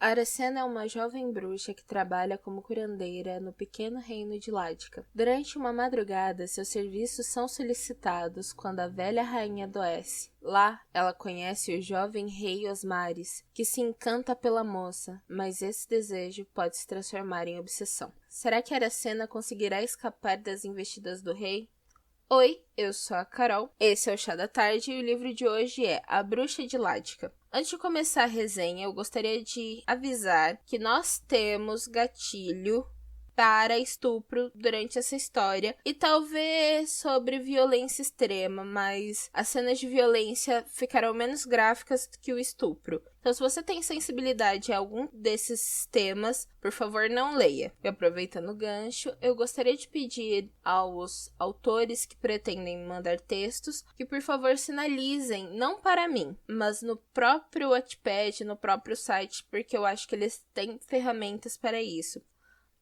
Aracena é uma jovem bruxa que trabalha como curandeira no pequeno reino de Ládica. Durante uma madrugada, seus serviços são solicitados quando a velha rainha adoece. Lá, ela conhece o jovem rei Osmaris, que se encanta pela moça, mas esse desejo pode se transformar em obsessão. Será que Aracena conseguirá escapar das investidas do rei? Oi, eu sou a Carol, esse é o Chá da Tarde e o livro de hoje é A Bruxa de Ládica. Antes de começar a resenha, eu gostaria de avisar que nós temos gatilho para estupro durante essa história e talvez sobre violência extrema, mas as cenas de violência ficarão menos gráficas que o estupro. Então, se você tem sensibilidade a algum desses temas, por favor, não leia. E aproveitando o gancho, eu gostaria de pedir aos autores que pretendem me mandar textos que, por favor, sinalizem, não para mim, mas no próprio Wattpad, no próprio site, porque eu acho que eles têm ferramentas para isso.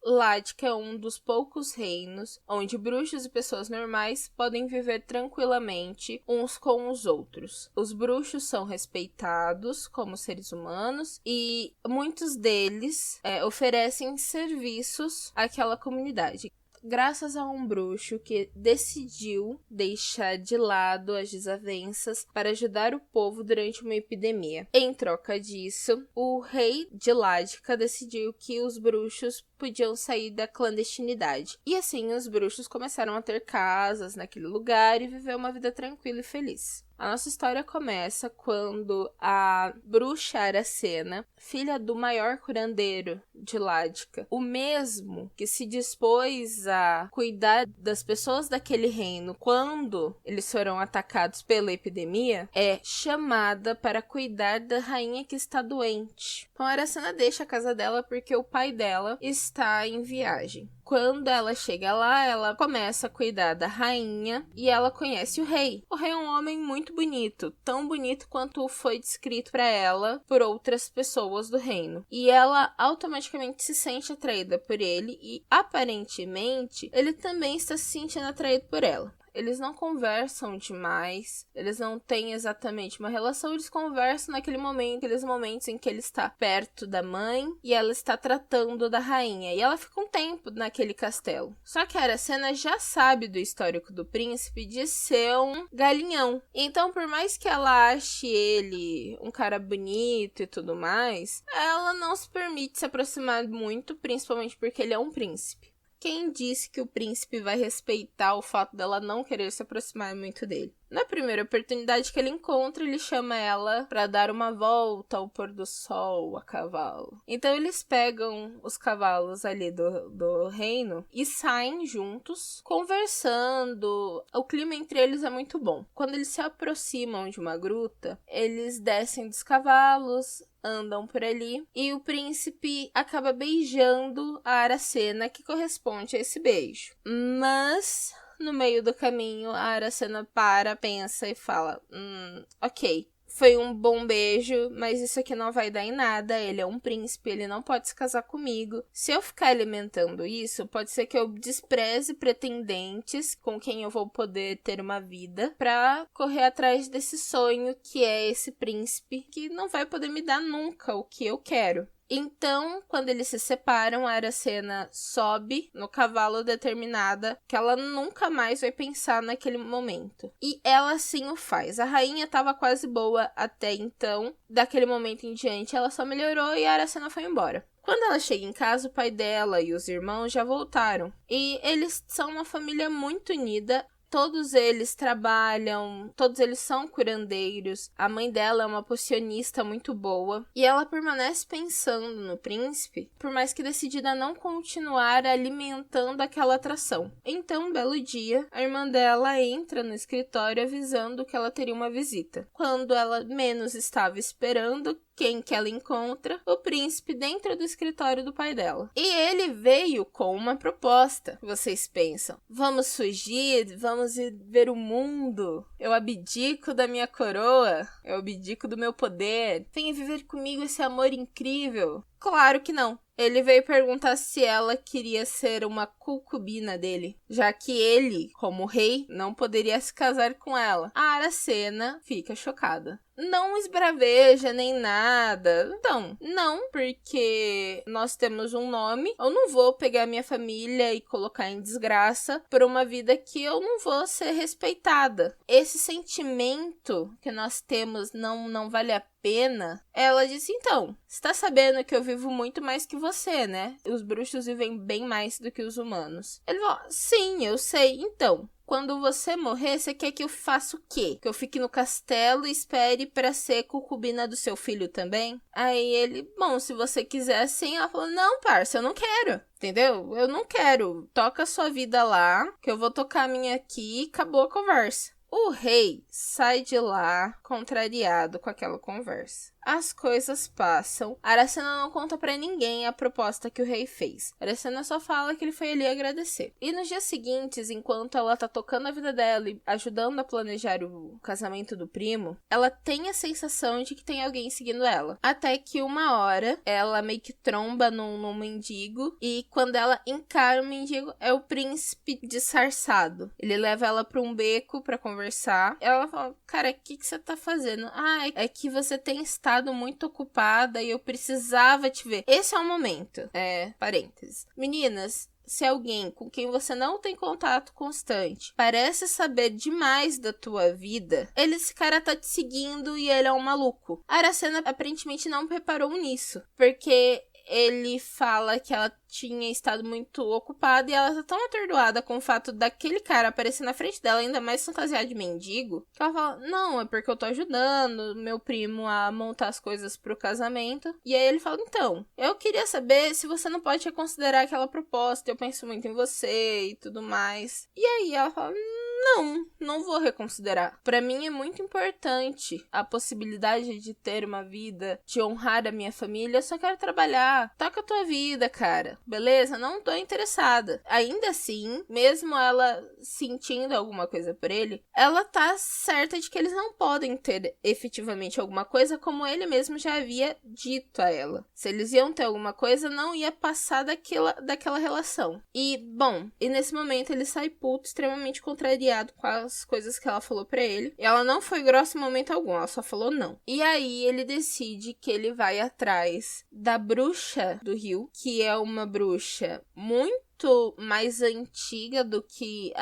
Ládica é um dos poucos reinos onde bruxos e pessoas normais podem viver tranquilamente uns com os outros. Os bruxos são respeitados como seres humanos e muitos deles oferecem serviços àquela comunidade. Graças a um bruxo que decidiu deixar de lado as desavenças para ajudar o povo durante uma epidemia. Em troca disso, o rei de Ládica decidiu que os bruxos podiam sair da clandestinidade. E assim, os bruxos começaram a ter casas naquele lugar e viver uma vida tranquila e feliz. A nossa história começa quando a bruxa Aracena, filha do maior curandeiro de Ládica, o mesmo que se dispôs a cuidar das pessoas daquele reino quando eles foram atacados pela epidemia, é chamada para cuidar da rainha que está doente. Então a Aracena deixa a casa dela porque o pai dela está em viagem. Quando ela chega lá, ela começa a cuidar da rainha e ela conhece o rei. O rei é um homem muito bonito, tão bonito quanto foi descrito para ela por outras pessoas do reino. E ela automaticamente se sente atraída por ele e, aparentemente, ele também está se sentindo atraído por ela. Eles não conversam demais, eles não têm exatamente uma relação, eles conversam naquele momento, aqueles momentos em que ele está perto da mãe e ela está tratando da rainha. E ela fica um tempo naquele castelo. Só que a Aracena já sabe do histórico do príncipe de ser um galinhão. Então, por mais que ela ache ele um cara bonito e tudo mais, ela não se permite se aproximar muito, principalmente porque ele é um príncipe. Quem disse que o príncipe vai respeitar o fato dela não querer se aproximar muito dele? Na primeira oportunidade que ele encontra, ele chama ela para dar uma volta ao pôr do sol a cavalo. Então eles pegam os cavalos ali do reino e saem juntos, conversando. O clima entre eles é muito bom. Quando eles se aproximam de uma gruta, eles descem dos cavalos, andam por ali e o príncipe acaba beijando a Aracena, que corresponde a esse beijo. Mas no meio do caminho, a Aracena pensa e fala, ok, foi um bom beijo, mas isso aqui não vai dar em nada, ele é um príncipe, ele não pode se casar comigo. Se eu ficar alimentando isso, pode ser que eu despreze pretendentes com quem eu vou poder ter uma vida pra correr atrás desse sonho que é esse príncipe que não vai poder me dar nunca o que eu quero. Então, quando eles se separam, a Aracena sobe no cavalo determinada que ela nunca mais vai pensar naquele momento. E ela sim o faz. A rainha estava quase boa até então. Daquele momento em diante, ela só melhorou e a Aracena foi embora. Quando ela chega em casa, o pai dela e os irmãos já voltaram. E eles são uma família muito unida. Todos eles trabalham, todos eles são curandeiros. A mãe dela é uma pocionista muito boa. E ela permanece pensando no príncipe, por mais que decidida a não continuar alimentando aquela atração. Então, um belo dia, a irmã dela entra no escritório avisando que ela teria uma visita. Quando ela menos estava esperando, quem que ela encontra? O príncipe dentro do escritório do pai dela. E ele veio com uma proposta. Vocês pensam, vamos fugir, vamos ir ver o mundo. Eu abdico da minha coroa, eu abdico do meu poder. Venha viver comigo esse amor incrível. Claro que não. Ele veio perguntar se ela queria ser uma concubina dele, já que ele, como rei, não poderia se casar com ela. A Aracena fica chocada. Não esbraveja nem nada. Então, não, porque nós temos um nome. Eu não vou pegar minha família e colocar em desgraça por uma vida que eu não vou ser respeitada. Esse sentimento que nós temos não vale a pena. Ela disse, então, você tá sabendo que eu vivo muito mais que você, né? Os bruxos vivem bem mais do que os humanos. Ele falou, sim, eu sei. Então, quando você morrer, você quer que eu faça o quê? Que eu fique no castelo e espere pra ser concubina do seu filho também? Aí ele, bom, se você quiser assim, ela falou, não, parça, eu não quero. Entendeu? Eu não quero. Toca a sua vida lá, que eu vou tocar a minha aqui e acabou a conversa. O rei sai de lá contrariado com aquela conversa. As coisas passam. Aracena não conta pra ninguém a proposta que o rei fez. Aracena só fala que ele foi ali agradecer. E nos dias seguintes, enquanto ela tá tocando a vida dela e ajudando a planejar o casamento do primo, ela tem a sensação de que tem alguém seguindo ela. Até que uma hora, ela meio que tromba num mendigo, e quando ela encara o mendigo, é o príncipe disfarçado. Ele leva ela pra um beco pra conversar. Ela fala, cara, o que você tá fazendo? Ah, é que você tem estado muito ocupada e eu precisava te ver. Esse é o momento. Parênteses. Meninas, se alguém com quem você não tem contato constante parece saber demais da tua vida, esse cara tá te seguindo e ele é um maluco. A Aracena aparentemente não reparou nisso, porque ele fala que ela tinha estado muito ocupada e ela tá tão atordoada com o fato daquele cara aparecer na frente dela, ainda mais fantasiado de mendigo, que ela fala, não, é porque eu tô ajudando meu primo a montar as coisas pro casamento. E aí ele fala, então, eu queria saber se você não pode reconsiderar aquela proposta, eu penso muito em você e tudo mais. E aí ela fala, não vou reconsiderar. Pra mim é muito importante a possibilidade de ter uma vida, de honrar a minha família. Eu só quero trabalhar. Toca a tua vida, cara. Beleza? Não tô interessada. Ainda assim, mesmo ela sentindo alguma coisa por ele, ela tá certa de que eles não podem ter efetivamente alguma coisa, como ele mesmo já havia dito a ela. Se eles iam ter alguma coisa, não ia passar daquela relação. E, bom, nesse momento ele sai puto, extremamente contrariado com as coisas que ela falou pra ele. E ela não foi grossa em momento algum, ela só falou não. E aí ele decide que ele vai atrás da bruxa do rio, que é uma bruxa muito mais antiga do que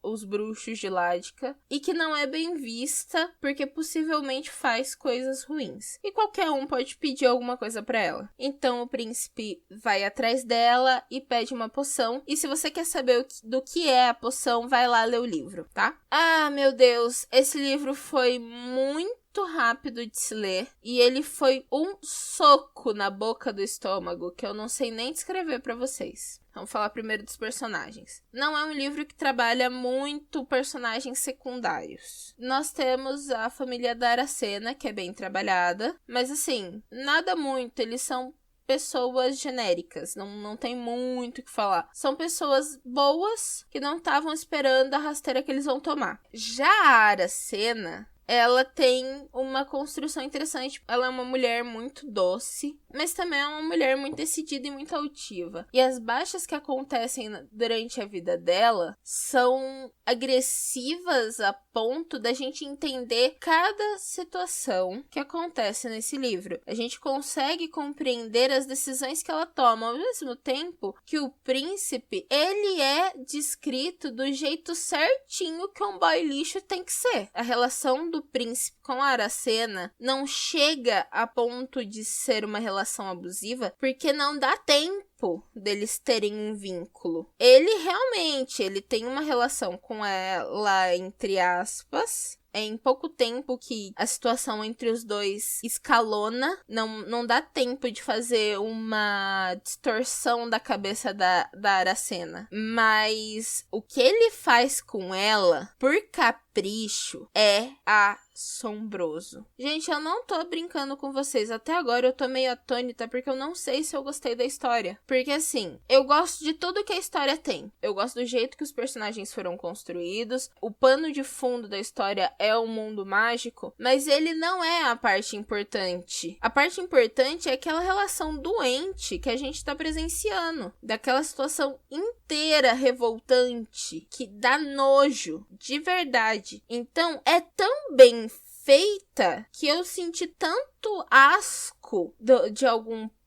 os bruxos de Ládica, e que não é bem vista porque possivelmente faz coisas ruins. E qualquer um pode pedir alguma coisa pra ela. Então o príncipe vai atrás dela e pede uma poção. E se você quer saber do que é a poção, vai lá ler o livro, tá? Ah, meu Deus, esse livro foi muito rápido de se ler e ele foi um soco na boca do estômago que eu não sei nem descrever pra vocês. Vamos falar primeiro dos personagens. Não é um livro que trabalha muito personagens secundários. Nós temos a família da Aracena, que é bem trabalhada, mas assim, nada muito, eles são pessoas genéricas, não tem muito o que falar. São pessoas boas que não estavam esperando a rasteira que eles vão tomar. Já a Aracena, ela tem uma construção interessante. Ela é uma mulher muito doce, mas também é uma mulher muito decidida e muito altiva. E as baixas que acontecem durante a vida dela são agressivas a ponto da gente entender cada situação que acontece nesse livro. A gente consegue compreender as decisões que ela toma, ao mesmo tempo que o príncipe, ele é descrito do jeito certinho que um boy lixo tem que ser. A relação do príncipe com a Aracena não chega a ponto de ser uma relação abusiva, porque não dá tempo deles terem um vínculo. Ele tem uma relação com ela, entre aspas. É em pouco tempo que a situação entre os dois escalona. Não dá tempo de fazer uma distorção da cabeça da Aracena. Mas o que ele faz com ela, por capricho, é assombroso. Gente, eu não tô brincando com vocês. Até agora eu tô meio atônita porque eu não sei se eu gostei da história. Porque assim, eu gosto de tudo que a história tem. Eu gosto do jeito que os personagens foram construídos. O pano de fundo da história é um mundo mágico, mas ele não é a parte importante. A parte importante é aquela relação doente que a gente tá presenciando, daquela situação inteira revoltante, que dá nojo, de verdade. Então, é tão bem feita que eu senti tanto asco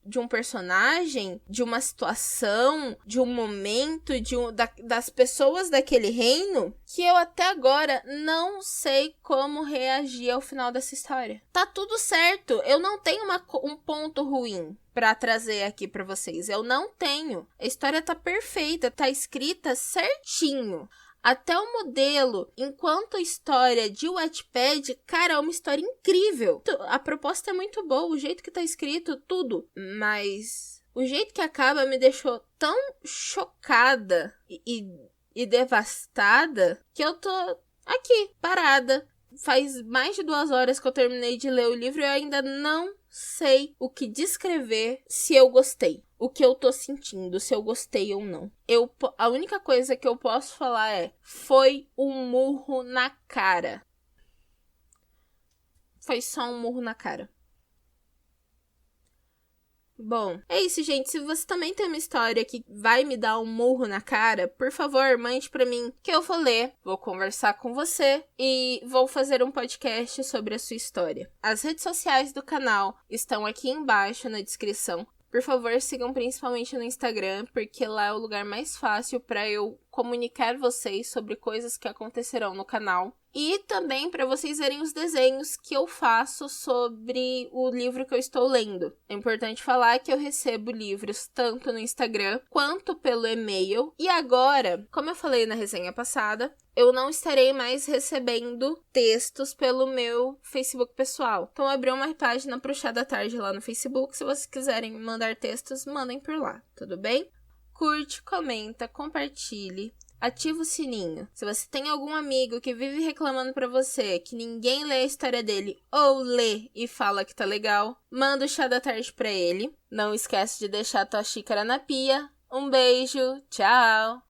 de um personagem, de uma situação, de um momento, das pessoas daquele reino, que eu até agora não sei como reagir ao final dessa história. Tá tudo certo, eu não tenho um ponto ruim pra trazer aqui pra vocês, eu não tenho. A história tá perfeita, tá escrita certinho. Até o modelo, enquanto história de Wattpad, cara, é uma história incrível. A proposta é muito boa, o jeito que tá escrito, tudo. Mas o jeito que acaba me deixou tão chocada e devastada que eu tô aqui, parada. Faz mais de 2 horas que eu terminei de ler o livro e eu ainda não sei o que descrever se eu gostei. O que eu tô sentindo, se eu gostei ou não. A única coisa que eu posso falar é: foi um murro na cara. Foi só um murro na cara. Bom, é isso, gente. Se você também tem uma história que vai me dar um murro na cara, por favor, mande pra mim que eu vou ler, vou conversar com você e vou fazer um podcast sobre a sua história. As redes sociais do canal estão aqui embaixo na descrição. Por favor, sigam principalmente no Instagram, porque lá é o lugar mais fácil para eu comunicar vocês sobre coisas que acontecerão no canal. E também para vocês verem os desenhos que eu faço sobre o livro que eu estou lendo. É importante falar que eu recebo livros tanto no Instagram quanto pelo e-mail. E agora, como eu falei na resenha passada, eu não estarei mais recebendo textos pelo meu Facebook pessoal. Então, eu abri uma página pro Chá da Tarde lá no Facebook. Se vocês quiserem mandar textos, mandem por lá, tudo bem? Curte, comenta, compartilhe. Ativa o sininho. Se você tem algum amigo que vive reclamando pra você que ninguém lê a história dele ou lê e fala que tá legal, manda o Chá da Tarde pra ele. Não esquece de deixar a tua xícara na pia. Um beijo, tchau!